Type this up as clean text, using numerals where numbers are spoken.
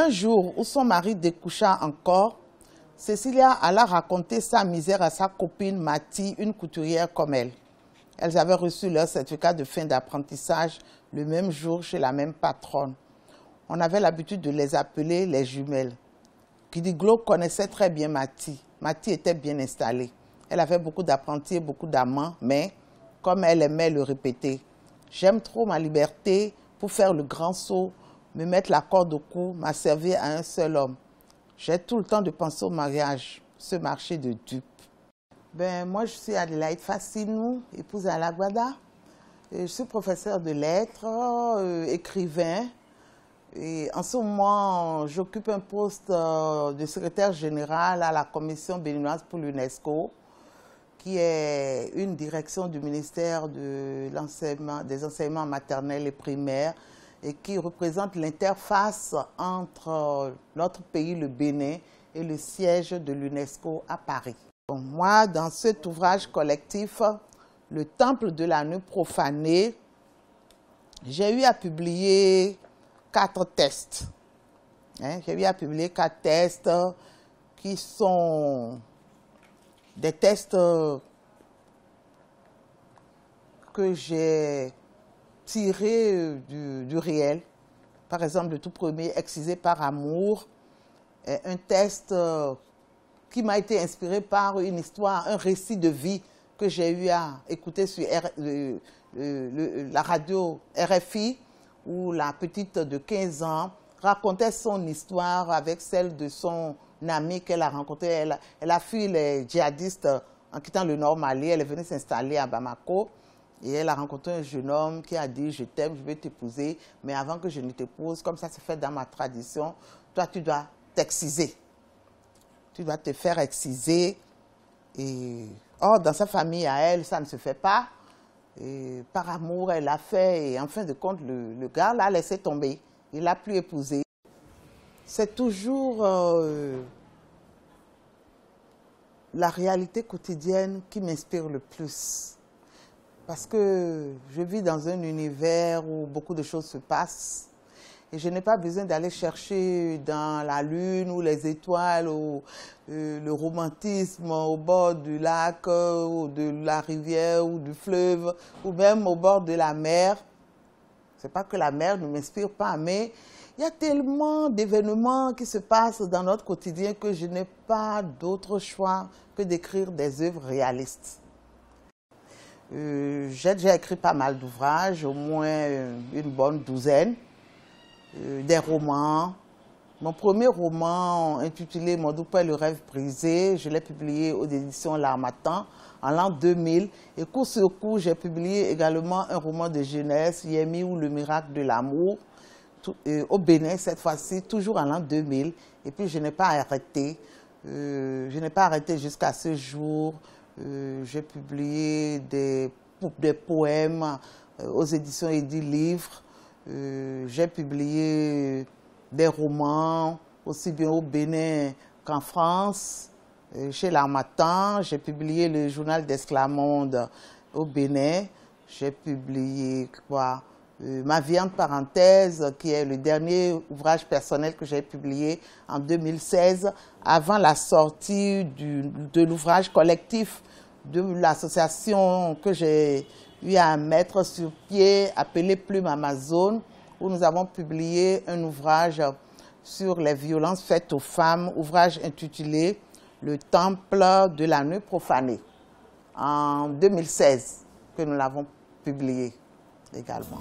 Un jour où son mari découcha encore, Cécilia alla raconter sa misère à sa copine Mathie, une couturière comme elle. Elles avaient reçu leur certificat de fin d'apprentissage le même jour chez la même patronne. On avait l'habitude de les appeler les jumelles. Kidiglo connaissait très bien Mathie. Mathie était bien installée. Elle avait beaucoup d'apprentis et beaucoup d'amants, mais, comme elle aimait le répéter, « J'aime trop ma liberté pour faire le grand saut, me mettre la corde au cou, m'asservir à un seul homme. J'ai tout le temps de penser au mariage, ce marché de dupes. » Moi, je suis Adélaïde Fassinou, épouse à Laguada. Je suis professeure de lettres, écrivain. Et en ce moment, j'occupe un poste de secrétaire général à la Commission béninoise pour l'UNESCO, qui est une direction du ministère des enseignements maternels et primaires et qui représente l'interface entre notre pays, le Bénin, et le siège de l'UNESCO à Paris. Bon, moi, dans cet ouvrage collectif, Le Temple de la Nuit profanée, j'ai eu à publier 4 tests. J'ai eu à publier 4 tests qui sont des tests que j'ai tirés du réel. Par exemple, le tout premier, Excisé par amour, est un test qui m'a été inspiré par une histoire, un récit de vie que j'ai eu à écouter sur la radio RFI, où la petite de 15 ans racontait son histoire avec celle de son amie qu'elle a rencontrée. Elle a fui les djihadistes en quittant le Nord Mali. Elle est venue s'installer à Bamako et elle a rencontré un jeune homme qui a dit « Je t'aime, je vais t'épouser, mais avant que je ne t'épouse, comme ça se fait dans ma tradition, toi tu dois t'exciser. Tu dois te faire exciser. » Et or, dans sa famille, à elle, ça ne se fait pas. Et par amour, elle l'a fait et en fin de compte, le gars l'a laissé tomber. Il l'a plus épousé. C'est toujours la réalité quotidienne qui m'inspire le plus. Parce que je vis dans un univers où beaucoup de choses se passent. Et je n'ai pas besoin d'aller chercher dans la lune ou les étoiles ou le romantisme au bord du lac ou de la rivière ou du fleuve ou même au bord de la mer. Ce n'est pas que la mer ne m'inspire pas, mais il y a tellement d'événements qui se passent dans notre quotidien que je n'ai pas d'autre choix que d'écrire des œuvres réalistes. J'ai déjà écrit pas mal d'ouvrages, au moins une bonne douzaine. Des romans. Mon premier roman intitulé Mon Doupé le rêve brisé, je l'ai publié aux éditions L'Harmattan en l'an 2000. Et coup sur coup, j'ai publié également un roman de jeunesse, Yemi ou le miracle de l'amour, au Bénin cette fois-ci, toujours en l'an 2000. Et puis je n'ai pas arrêté. Je n'ai pas arrêté jusqu'à ce jour. J'ai publié des poèmes aux éditions Eddy Livre. J'ai publié des romans, aussi bien au Bénin qu'en France, chez L'Harmattan. J'ai publié le journal d'Esclamonde au Bénin. J'ai publié Ma vie entre parenthèses, qui est le dernier ouvrage personnel que j'ai publié en 2016, avant la sortie de l'ouvrage collectif de l'association que j'ai eu à mettre sur pied, appelé Plume Amazon, où nous avons publié un ouvrage sur les violences faites aux femmes, ouvrage intitulé Le Temple de la Nuit profanée, en 2016, que nous l'avons publié également.